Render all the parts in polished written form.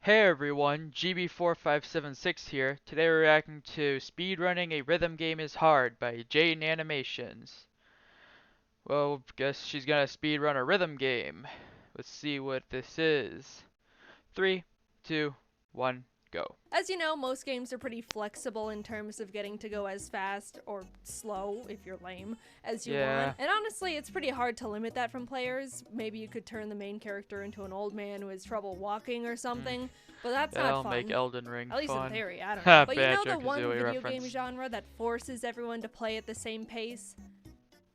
Hey everyone, GB4576 here. Today we're reacting to Speedrunning a Rhythm Game is Hard by Jaden Animations. Well, guess she's gonna speedrun a rhythm game. Let's see what this is. 3, 2, 1, go. As you know, most games are pretty flexible in terms of getting to go as fast or slow, if you're lame, as you Yeah. want. And honestly, it's pretty hard to limit that from players. Maybe you could turn the main character into an old man who has trouble walking or something, but that's not That'll fun. make Elden Ring At least in fun. theory, I don't know. But you Bad know the joke, one Kazooie video game reference. genre that forces everyone to play at the same pace?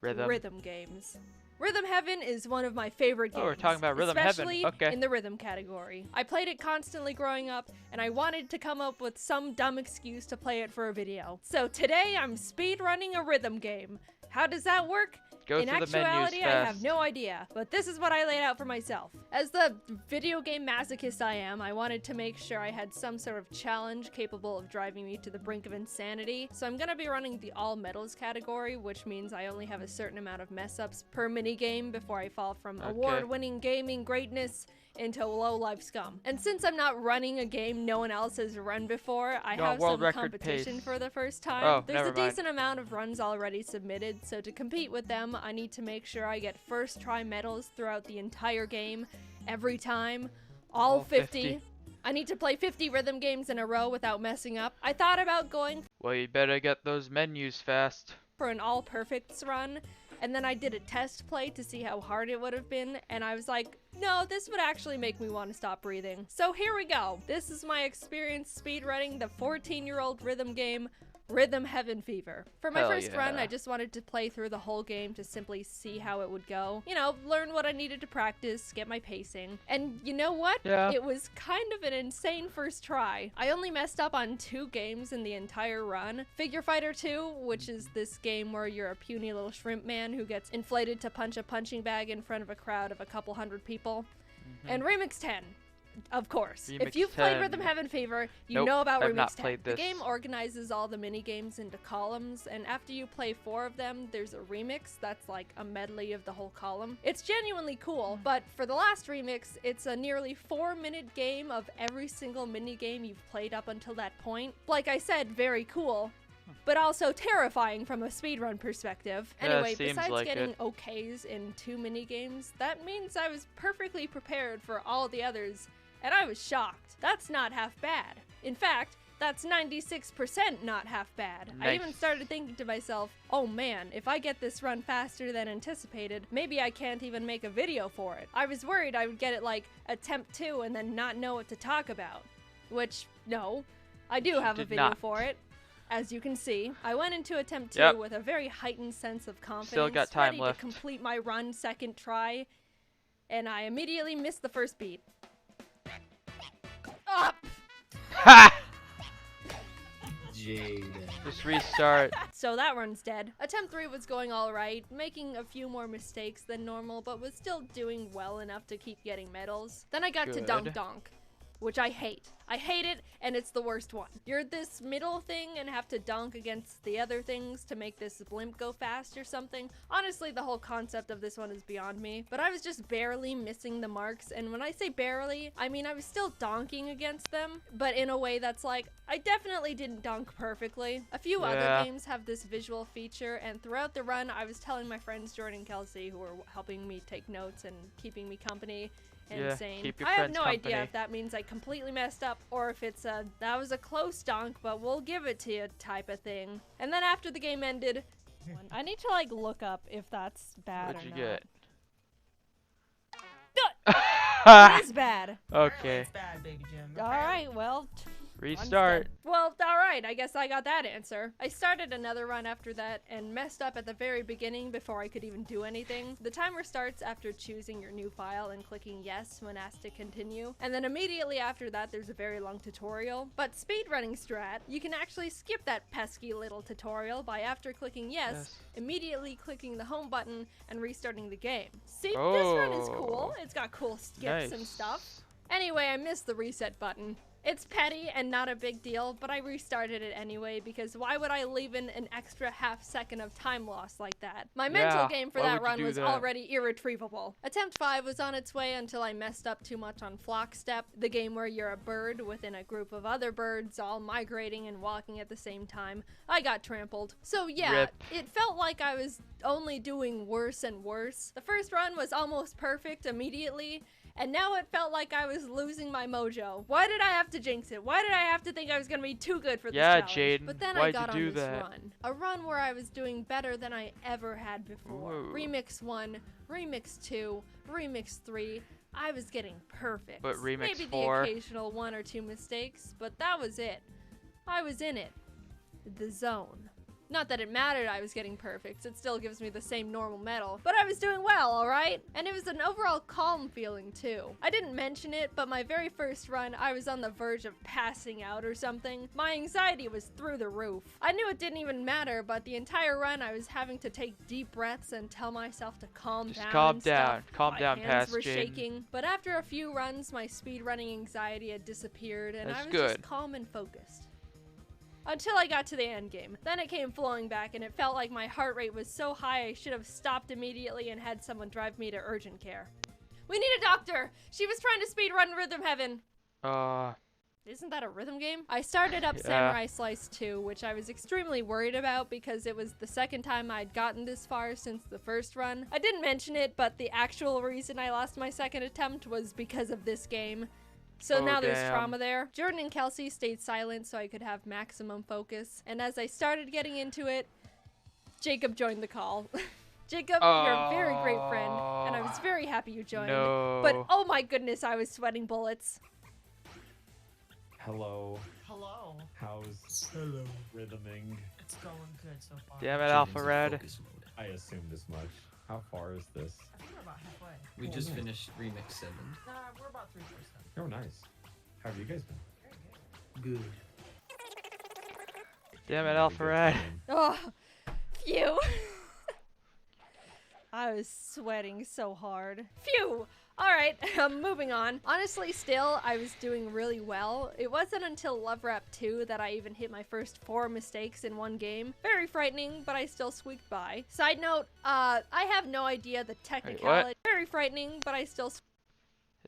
Rhythm. Rhythm games. Rhythm Heaven is one of my favorite games. Oh, we're talking about Rhythm Heaven. Especially Okay. in the rhythm category. I played it constantly growing up, and I wanted to come up with some dumb excuse to play it for a video. So today I'm speedrunning a rhythm game. How does that work? Go In through the menus actuality, I fast. have no idea, but this is what I laid out for myself. As the video game masochist I am, I wanted to make sure I had some sort of challenge capable of driving me to the brink of insanity. So I'm gonna be running the all medals category, which means I only have a certain amount of mess ups per minigame before I fall from award-winning gaming greatness into low-life scum. And since I'm not running a game no one else has run before, I have world some record competition pace. for the first time. Oh, There's never a mind. decent amount of runs already submitted, so to compete with them, I need to make sure I get first try medals throughout the entire game, every time, all 50. I need to play 50 rhythm games in a row without messing up. I thought about going Well, you better get those menus fast. for an all perfects run, and then I did a test play to see how hard it would have been, and I was like, no, this would actually make me want to stop breathing. So here we go. This is my experience speedrunning the 14-year-old rhythm game, Rhythm Heaven Fever. For my Hell first run, yeah. I just wanted to play through the whole game to simply see how it would go. You know, learn what I needed to practice, get my pacing. And you know what? Yeah. It was kind of an insane first try. I only messed up on 2 games in the entire run. Figure Fighter 2, which is this game where you're a puny little shrimp man who gets inflated to punch a punching bag in front of a crowd of a couple hundred people. And Remix 10. Of course. Remix If you've played 10. Rhythm Heaven Fever, you Nope, know about I've Remix not 10. played The this. game organizes all the mini games into columns, and after you play 4 of them, there's a remix that's like a medley of the whole column. It's genuinely cool, but for the last remix, it's a nearly 4-minute game of every single mini game you've played up until that point. Like I said, very cool, but also terrifying from a speedrun perspective. Yeah, Anyway, seems besides like getting it. okays in 2 mini games, that means I was perfectly prepared for all the others, and I was shocked. That's not half bad. In fact, that's 96% not half bad. I even Nice. started thinking to myself, oh man, if I get this run faster than anticipated, maybe I can't even make a video for it. I was worried I would get it like attempt 2 and then not know what to talk about. Which, no, I do have a did video not. for it. As you can see, I went into attempt 2 Yep. with a very heightened sense of confidence, Still got time ready left. to complete my run second try, and I immediately missed the first beat. Up! Ha! Jade. Just restart. So that run's dead. Attempt 3 was going alright, making a few more mistakes than normal, but was still doing well enough to keep getting medals. Then I got to Good. Dunk Donk, which I hate. I hate it, and it's the worst one. You're this middle thing and have to dunk against the other things to make this blimp go fast or something. Honestly, the whole concept of this one is beyond me, but I was just barely missing the marks, and when I say barely, I mean I was still donking against them, but in a way that's like, I definitely didn't dunk perfectly. A few Yeah. other games have this visual feature, and throughout the run, I was telling my friends Jordan and Kelsey, who were helping me take notes and keeping me company, and Yeah, saying, keep your I have friends no idea company. if that means I completely messed up or if it's a that was a close dunk, but we'll give it to you type of thing. And then after the game ended, I need to like look up if that's bad What'd or you not. get? It is bad. Okay. It's bad, baby Jim. All right, well. Restart. Well, alright, I guess I got that answer. I started another run after that and messed up at the very beginning before I could even do anything. The timer starts after choosing your new file and clicking yes when asked to continue. And then immediately after that, there's a very long tutorial. But speedrunning strat, you can actually skip that pesky little tutorial by after clicking yes, immediately clicking the home button and restarting the game. See, this run is cool. Oh. It's got cool skips and stuff. Anyway, I missed the reset button. It's petty and not a big deal, but I restarted it anyway because why would I leave in an extra half second of time loss like that? My mental game for that run was already irretrievable. Attempt 5 was on its way until I messed up too much on Flock Step, the game where you're a bird within a group of other birds all migrating and walking at the same time. I got trampled. So yeah, Rip. it felt like I was only doing worse and worse. The first run was almost perfect immediately, and now it felt like I was losing my mojo. Why did I have to jinx it? Why did I have to think I was gonna be too good for this challenge? Jaden, But then why'd I got you on do this that? run. A run where I was doing better than I ever had before. Ooh. Remix 1, Remix 2, Remix 3. I was getting perfect. But Remix Maybe 4? the occasional 1 or 2 mistakes, but that was it. I was in it. The zone. Not that it mattered I was getting perfect, it still gives me the same normal medal, but I was doing well, alright? And it was an overall calm feeling too. I didn't mention it, but my very first run, I was on the verge of passing out or something. My anxiety was through the roof. I knew it didn't even matter, but the entire run I was having to take deep breaths and tell myself to calm down. Just calm and down. stuff. Calm My down, hands past were Jaden. shaking, but after a few runs, my speedrunning anxiety had disappeared, and That's I was good. just calm and focused. Until I got to the end game. Then it came flowing back and it felt like my heart rate was so high I should have stopped immediately and had someone drive me to urgent care. We need a doctor! She was trying to speedrun Rhythm Heaven! Isn't that a rhythm game? I started up Samurai Slice 2, which I was extremely worried about because it was the second time I'd gotten this far since the first run. I didn't mention it, but the actual reason I lost my second attempt was because of this game. So now there's trauma there. Jordan and Kelsey stayed silent so I could have maximum focus. And as I started getting into it, Jacob joined the call. Jacob, you're a very great friend, and I was very happy you joined. No. But oh my goodness, I was sweating bullets. Hello. Hello. How's rhythming? It's going good so far. Damn it, Alpha Red. I assumed as much. How far is this? I think we're about halfway. We Oh, just nice. finished Remix 7. Nah, we're about 3%. Oh, nice. How have you guys been? Very good. Good. Damn it, Really Alpha good Red. time. Oh, phew. I was sweating so hard. Phew. Alright, moving on. Honestly, still, I was doing really well. It wasn't until Love Rap 2 that I even hit my first 4 mistakes in one game. Very frightening, but I still squeaked by. Side note, I have no idea the technicality. Very frightening, but I still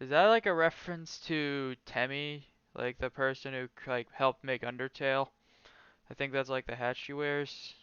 Is that like a reference to Temmie? Like the person who like helped make Undertale? I think that's like the hat she wears.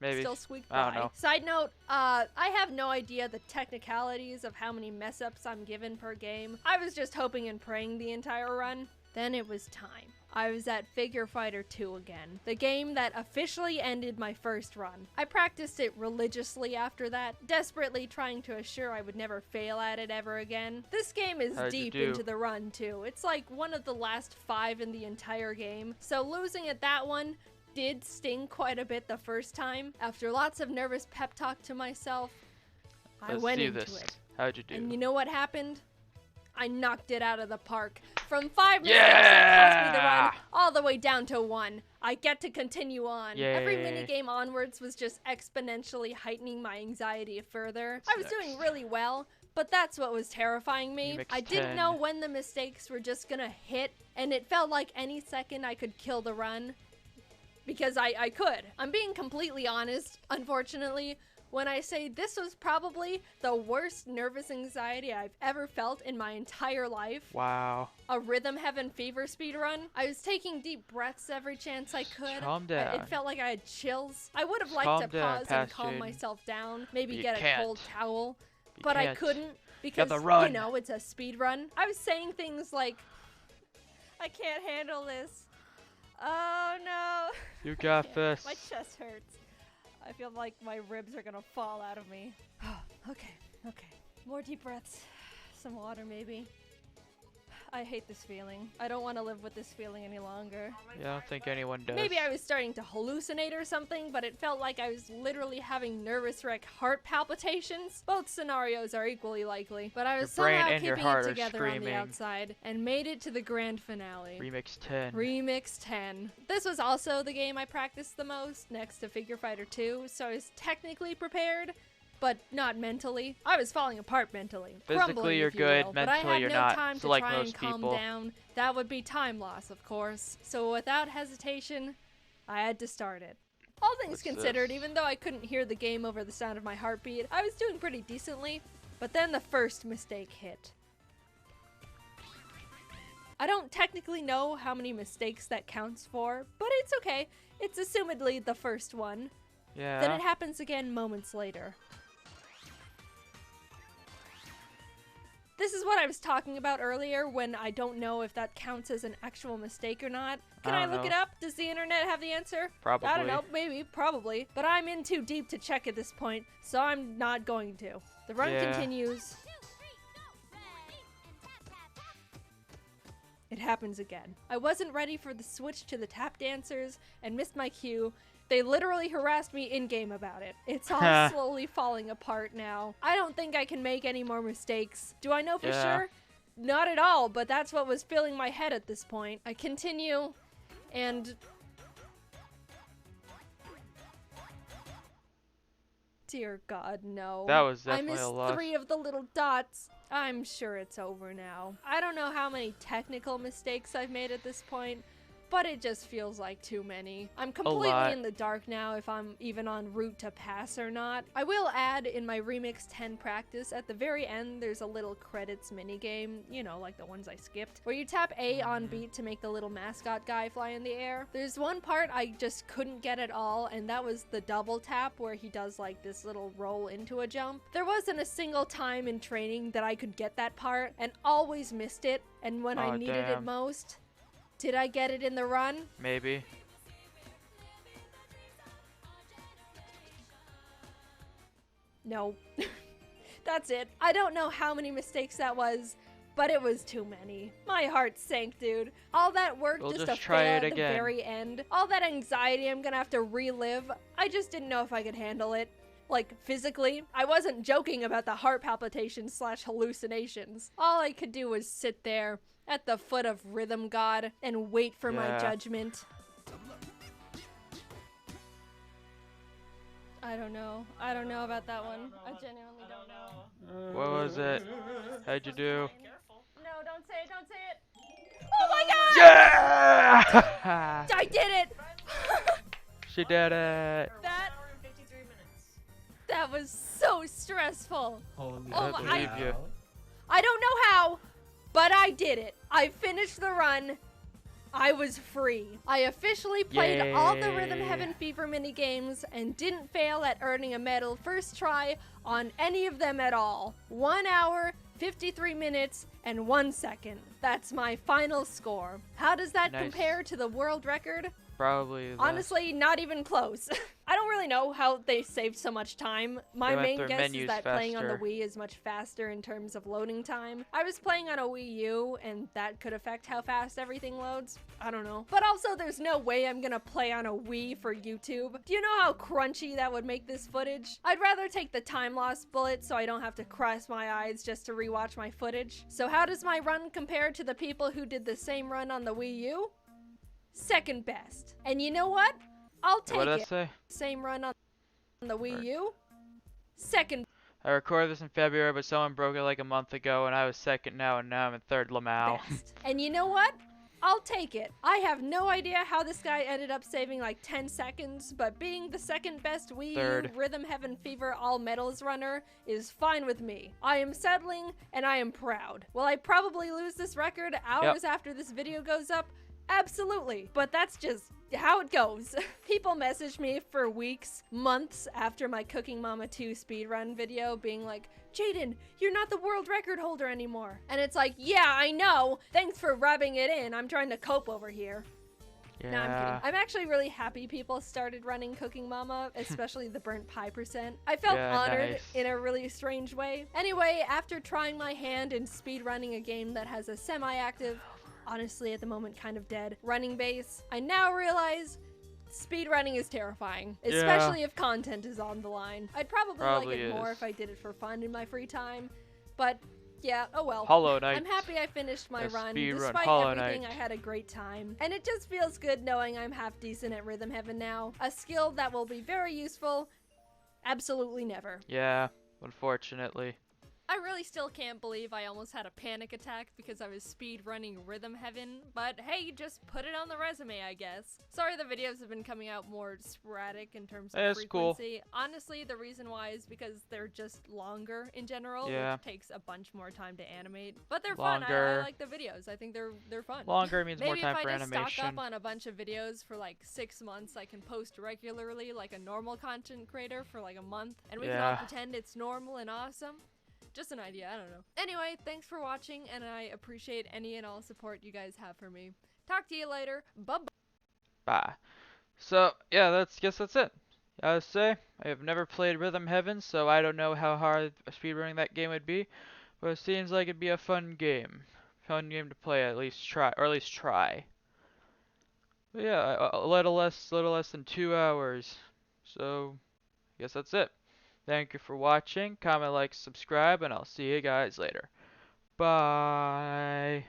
Maybe. still squeaked I don't by. know. Side note, I have no idea the technicalities of how many mess-ups I'm given per game. I was just hoping and praying the entire run. Then it was time. I was at Figure Fighter 2 again, the game that officially ended my first run. I practiced it religiously after that, desperately trying to assure I would never fail at it ever again. This game is How'd you deep do? into the run too. It's like one of the last 5 in the entire game, so losing at that one did sting quite a bit the first time. After lots of nervous pep talk to myself, I Let's went do into this. it. How'd you do? And you know what happened? I knocked it out of the park. From 5 mistakes that cost me the run, all the way down to 1. I get to continue on. Every Yay. minigame onwards was just exponentially heightening my anxiety further. I was Sucks. doing really well, but that's what was terrifying me. Remix I didn't 10. know when the mistakes were just gonna hit, and it felt like any second I could kill the run. Because I could. I'm being completely honest, unfortunately, when I say this was probably the worst nervous anxiety I've ever felt in my entire life. Wow. A Rhythm Heaven fever speedrun. I was taking deep breaths every chance I could. Calm down. It felt like I had chills. I would have liked Calm to down, pause and past calm Jaden. myself down, maybe You get a can't. cold towel, You but I can't. couldn't because, the run. you know, it's a speedrun. I was saying things like, I can't handle this. Oh no. You got this. My chest hurts. I feel like my ribs are gonna fall out of me. Okay. More deep breaths. Some water, maybe. I hate this feeling. I don't want to live with this feeling any longer. Yeah, I don't think anyone does. Maybe I was starting to hallucinate or something, but it felt like I was literally having nervous wreck heart palpitations. Both scenarios are equally likely, but I was Your brain somehow and your keeping heart it are together on the screaming. outside and made it to the grand finale. Remix 10. Remix 10. This was also the game I practiced the most, next to Figure Fighter 2, so I was technically prepared, but not mentally. I was falling apart mentally. Physically, crumbling, you're if you good. will, but Mentally, I had you're no not. time So to like try most and calm people. down. That would be time loss, of course. So without hesitation, I had to start it. All things What's considered, this? even though I couldn't hear the game over the sound of my heartbeat, I was doing pretty decently. But then the first mistake hit. I don't technically know how many mistakes that counts for, but it's okay. It's assumedly the first one. Yeah. Then it happens again moments later. This is what I was talking about earlier when I don't know if that counts as an actual mistake or not. Can I don't look it know. up? Does the internet have the answer? Probably. I don't know, maybe, probably. But I'm in too deep to check at this point, so I'm not going to. The run Yeah. continues. It happens again. I wasn't ready for the switch to the tap dancers and missed my cue. They literally harassed me in-game about it. It's all slowly falling apart now. I don't think I can make any more mistakes. Do I know for Yeah. sure? Not at all, but that's what was filling my head at this point. I continue, and... Dear God, no. That was I definitely a missed loss. 3 of the little dots. I'm sure it's over now. I don't know how many technical mistakes I've made at this point, but it just feels like too many. I'm completely lot. in the dark now if I'm even en route to pass or not. I will add in my Remix 10 practice, at the very end there's a little credits minigame, you know, like the ones I skipped, where you tap A on beat to make the little mascot guy fly in the air. There's one part I just couldn't get at all, and that was the double tap where he does like this little roll into a jump. There wasn't a single time in training that I could get that part, and always missed it, and when I Aw, needed it damn. most, did I get it in the run? Maybe. No. That's it. I don't know how many mistakes that was, but it was too many. My heart sank, dude. All that work We'll just just to try fail it at again. the very end. All that anxiety I'm gonna have to relive. I just didn't know if I could handle it. Like, physically. I wasn't joking about the heart palpitations / hallucinations. All I could do was sit there at the foot of Rhythm God and wait for my Yeah. judgment. I don't know. I don't know about that one. I genuinely don't know. What was it? How'd you do? Careful. No, don't say it, don't say it. Oh my god! Yeah! I did it! She did it. Or 1 That- hour and 53 minutes. That was so stressful. Holy Oh my- cow. I believe you. I don't know how, but I did it. I finished the run. I was free. I officially played all the Rhythm Yay. Heaven Fever mini games and didn't fail at earning a medal first try on any of them at all. 1 hour, 53 minutes, and 1 second. That's my final score. How does that Nice. compare to the world record? Probably. less. Honestly, not even close. I don't really know how they saved so much time. My They went main through guess is menus that playing on the faster. Wii is much faster in terms of loading time. I was playing on a Wii U, and that could affect how fast everything loads. I don't know. But also, there's no way I'm gonna play on a Wii for YouTube. Do you know how crunchy that would make this footage? I'd rather take the time loss bullet so I don't have to cross my eyes just to rewatch my footage. So how does my run compare to the people who did the same run on the Wii U? Second best. And you know what? I'll take What did I it. say? Same run on the Wii U. Second I recorded this in February, but someone broke it like a month ago, and I was second now, and now I'm in third Lamau. best. And you know what? I'll take it. I have no idea how this guy ended up saving like 10 seconds, but being the second best Wii Third. U Rhythm Heaven Fever All Medals runner is fine with me. I am settling, and I am proud. Will I probably lose this record hours after this video goes up? Absolutely. But that's just how it goes. People message me for weeks, months after my Cooking Mama 2 speedrun video being like, Jaden, you're not the world record holder anymore. And it's like, yeah, I know. Thanks for rubbing it in. I'm trying to cope over here. No, I'm Yeah. kidding. I'm actually really happy people started running Cooking Mama, especially the burnt pie percent. I felt Yeah, honored nice. in a really strange way. Anyway, after trying my hand in speedrunning a game that has a semi-active, honestly at the moment kind of dead, running base, I now realize speedrunning is terrifying, Yeah. especially if content is on the line. I'd probably like Probably it more is. if I did it for fun in my free time, but yeah, oh well. Hollow Knight. I'm happy I finished my A run. speed run, Despite Hollow everything, Knight. I had a great time. And it just feels good knowing I'm half decent at Rhythm Heaven now. A skill that will be very useful Absolutely never. Yeah, unfortunately. I really still can't believe I almost had a panic attack because I was speed running Rhythm Heaven, but hey, just put it on the resume, I guess. Sorry the videos have been coming out more sporadic in terms of It's cool. frequency. Honestly, the reason why is because they're just longer in general, Yeah. which takes a bunch more time to animate. But they're fun. I Longer. like the videos. I think they're fun. Longer means more Maybe time if for I just stock animation. up on a bunch of videos for like 6 months, I can post regularly like a normal content creator for like a month, and we can all Yeah. pretend it's normal and awesome. Just an idea, I don't know. Anyway, thanks for watching, and I appreciate any and all support you guys have for me. Talk to you later. Bye-bye. Bye. So, yeah, guess that's it. I would say, I have never played Rhythm Heaven, so I don't know how hard speedrunning that game would be, but it seems like it'd be a fun game. Fun game to play, at least try. But yeah, a little less than 2 hours. So, I guess that's it. Thank you for watching. Comment, like, subscribe, and I'll see you guys later. Bye.